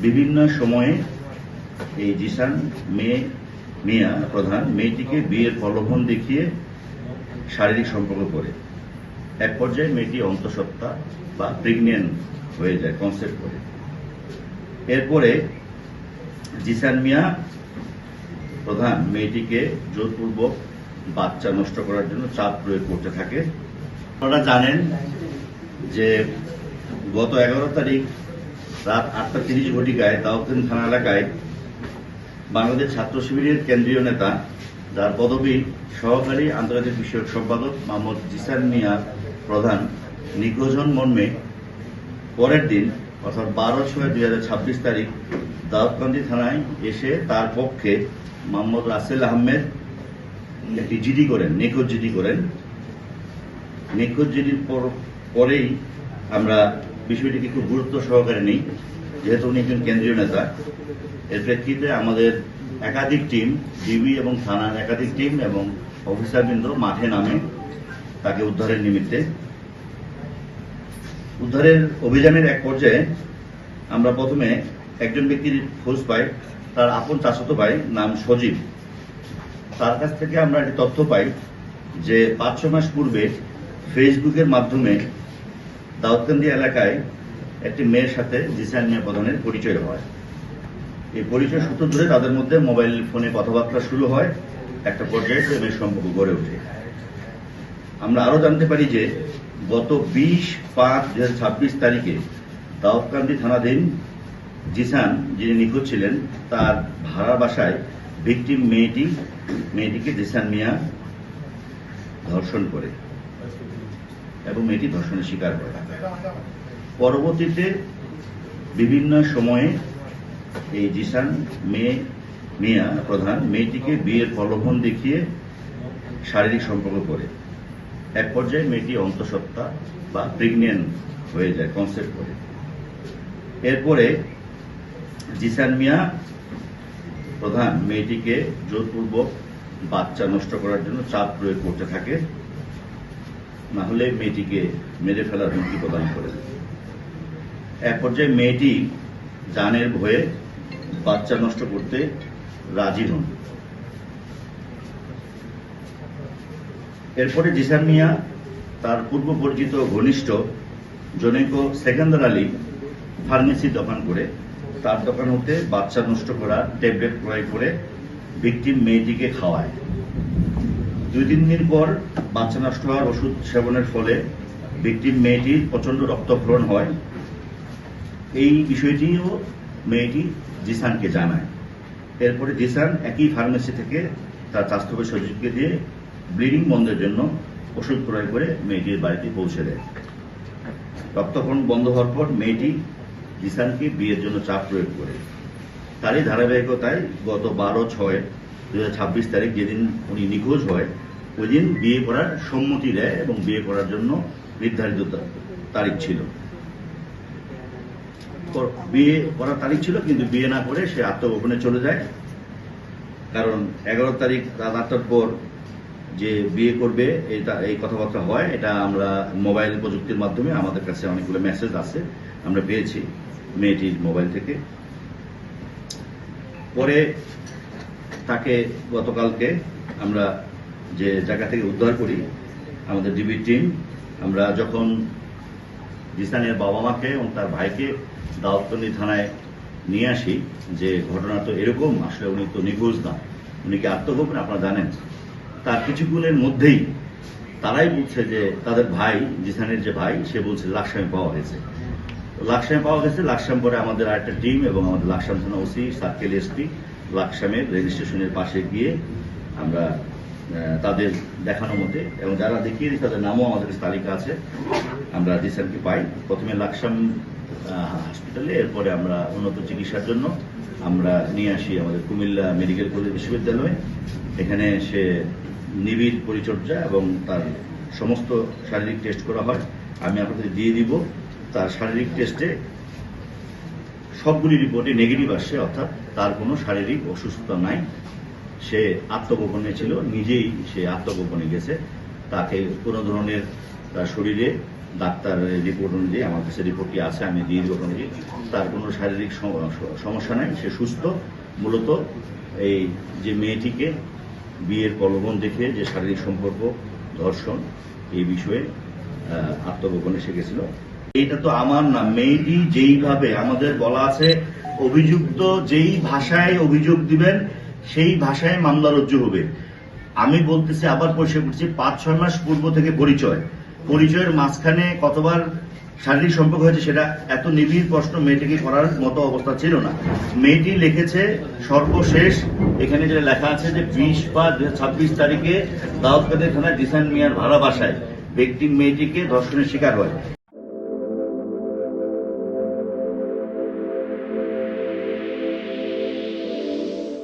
বিভিন্ন সময়ে এই জিসান মিয়া প্রধান মেয়েটিকে বিয়ের প্রলোভন দেখিয়ে শারীরিক সম্পর্ক করে এক পর্যায়ে মেয়েটি অন্তঃসত্ত্বা বা প্রেগনেন্ট হয়ে যায় কনসেপ্ট করে। এরপরে জিসান মিয়া প্রধান মেয়েটিকে জোরপূর্বক বাচ্চা নষ্ট করার জন্য চাপ প্রয়োগ করতে থাকে। আপনারা জানেন যে গত 11 তারিখ রাত 8:30 ঘটিকায় দাউদকান্দি থানা এলাকায় বাংলাদেশ ছাত্র শিবিরের কেন্দ্রীয় নেতা, যার পদবি সহকারী আন্তর্জাতিক বিষয়ক সম্পাদক মোহাম্মদ জিসান মিয়া প্রধান নিখোঁজ হন মর্মে পরের দিন অর্থাৎ 12/6/2026 তারিখ দাউদকান্দি থানায় এসে তার পক্ষে মোহাম্মদ রাসেল আহমেদ একটি জিডি করেন, নিখোঁজ জিডি করেন। নিখোঁজ জিডির পরেই আমরা বিষয়টিকে খুব গুরুত্ব সহকারে নিই, যেহেতু উনি একজন কেন্দ্রীয় নেতা। এর প্রেক্ষিতে আমাদের একাধিক টিম, ডিবি এবং থানার একাধিক টিম এবং অফিসারবৃন্দ মাঠে নামে তাকে উদ্ধারের নিমিত্তে। উদ্ধারের অভিযানের এক পর্যায়ে আমরা প্রথমে একজন ব্যক্তির খোঁজ পাই, তার আপন চাচাতো ভাই, নাম সজীব। তার কাছ থেকে আমরা একটি তথ্য পাই যে 5-6 মাস পূর্বে ফেসবুকের মাধ্যমে দাউদকান্দি এলাকায় একটি মেয়ের সাথে জিসান মিয়া প্রধানের পরিচয় হয়। এই পরিচয় সূত্র ধরে তাদের মধ্যে মোবাইল ফোনে কথাবার্তা শুরু হয়, একটা পর্যায়ে প্রেমের সম্পর্ক গড়ে ওঠে। আমরা আরো জানতে পারি যে গত 20/5/2026 তারিখে দাউদকান্দি থানাধীন জিসান, যিনি নিখোঁজ ছিলেন, তার ভাড়া বাসায় ভিকটিম মেয়েটিকে জিসান মিয়া ধর্ষণ করে এবং মেয়েটি ধর্ষণের শিকার করে। পরবর্তীতে বিভিন্ন সময়ে এই জিসান মিয়া প্রধান মেয়েটিকে বিয়ের প্রলোভন দেখিয়ে শারীরিক সম্পর্ক করে এক পর্যায়ে মেয়েটি অন্তঃসত্ত্বা বা প্রেগনেন্ট হয়ে যায় কনসেপ্ট করে। এরপরে জিসান মিয়া প্রধান মেয়েটিকে জোরপূর্বক বাচ্চা নষ্ট করার জন্য চাপ প্রয়োগ করতে থাকে, না হলে মেয়েটিকে মেরে ফেলার হুমকি প্রদান করে। এক পর্যায়ে মেয়েটি জানের ভয়ে বাচ্চা নষ্ট করতে রাজি হন। এরপরে জিসান মিয়া তার পূর্ব পরিচিত ঘনিষ্ঠ জনৈক সেকেন্দার আলী ফার্মেসি দোকান করে তার দোকান হতে বাচ্চা নষ্ট করা ট্যাবলেট ক্রয় করে ভিকটিম মেয়েটিকে খাওয়ায়। 2-3 দিন পর বাচ্চা নষ্ট হওয়ার ওষুধ সেবনের ফলে ভিকটিম মেয়েটির প্রচন্ড রক্তক্ষরণ হয়। এই বিষয়টিও মেয়েটি জিসানকে জানায়। এরপরে জিসান একই ফার্মেসি থেকে তার চাচাতো ভাই সজীবকে দিয়ে ব্লিডিং বন্ধের জন্য ওষুধ ক্রয় করে মেয়েটির বাড়িতে পৌঁছে দেয়। রক্তক্ষরণ বন্ধ হওয়ার পর মেয়েটি জিসানকে বিয়ের জন্য চাপ প্রয়োগ করে। তারই ধারাবাহিকতায় গত 12/6/2026 তারিখ, যেদিন উনি নিখোঁজ হয়, ওই দিন বিয়ে করার সম্মতি দেয় এবং বিয়ে করার জন্য নির্ধারিত তারিখ ছিল। বিয়ে করার তারিখ ছিল, কিন্তু বিয়ে না করে সে আত্মগোপনে চলে যায়। কারণ 11 তারিখ রাত 8টার পর যে বিয়ে করবে এই কথাবার্তা হয়, এটা আমরা মোবাইল প্রযুক্তির মাধ্যমে আমাদের কাছে অনেকগুলো মেসেজ আছে, আমরা পেয়েছি মেয়েটির মোবাইল থেকে। পরে তাকে গতকালকে আমরা যে জায়গা থেকে উদ্ধার করি, আমাদের ডিবি টিম, আমরা যখন জিসানের বাবা মাকে এবং তার ভাইকে দাউদকান্দি থানায় নিয়ে আসি যে ঘটনা তো এরকম, আসলে উনি তো নিখোঁজ না, উনি কি আত্মগোপনে, আপনারা জানেন। তার কিছুক্ষণের মধ্যেই তারাই বলছে যে তাদের ভাই, জিসানের যে ভাই, সে বলছে লাকসামে পাওয়া গেছে। লাকসাম পরে আমাদের আরেকটা টিম এবং আমাদের লাকসাম থানা ওসি, সার্কেল এসপি লাকসামের রেজিস্ট্রেশনের পাশে গিয়ে আমরা তাদের দেখানো মতে এবং যারা দেখিয়ে দিই তাদের নামও আমাদের তালিকা আছে, আমরা জিসানকে পাই। প্রথমে লাকসাম হসপিটালে, এরপরে আমরা উন্নত চিকিৎসার জন্য আমরা নিয়ে আসি আমাদের কুমিল্লা মেডিকেল কলেজ বিশ্ববিদ্যালয়ে। এখানে সে নিবিড় পরিচর্যা এবং তার সমস্ত শারীরিক টেস্ট করা হয়। আমি আপনাদের দিয়ে দিব। তার শারীরিক টেস্টে সবগুলি রিপোর্টে নেগেটিভ আসছে, অর্থাৎ তার কোনো শারীরিক অসুস্থতা নাই। সে আত্মগোপনে ছিল, নিজেই সে আত্মগোপনে গেছে। তাকে কোনো ধরনের তার শরীরে ডাক্তারের রিপোর্ট অনুযায়ী, আমার কাছে রিপোর্টটি আছে, আমি দিয়ে রিপোর্ট অনুযায়ী তার কোনো শারীরিক সমস্যা নাই, সে সুস্থ। মূলত এই যে মেয়েটিকে বিয়ের প্রলোভন দেখে যে শারীরিক সম্পর্ক, ধর্ষণ, এই বিষয়ে আত্মগোপনে সে গেছিল। এইটা তো আমার না, মেয়েটি যেইভাবে আমাদের বলা আছে, অভিযুক্ত যেই ভাষায় অভিযোগ দিবেন সেই ভাষায় মামলা রজ্জু হবে। আমি বলতেছি, আবার পরিষ্কার করছি, 5-6 মাস পূর্ব থেকে পরিচয়ের মাঝখানে কতবার শারীরিক সম্পর্ক হয়েছে সেটা এত নিবিড় প্রশ্ন মেয়েটিকে করার মতো অবস্থা ছিল না। মেয়েটি লিখেছে সর্বশেষ, এখানে যেটা লেখা আছে যে 20 বা 26 তারিখে দাউদকাদের থানায় জিসান মিয়ার ভাড়া বাসায় মেয়েটিকে ধর্ষণের শিকার হয়।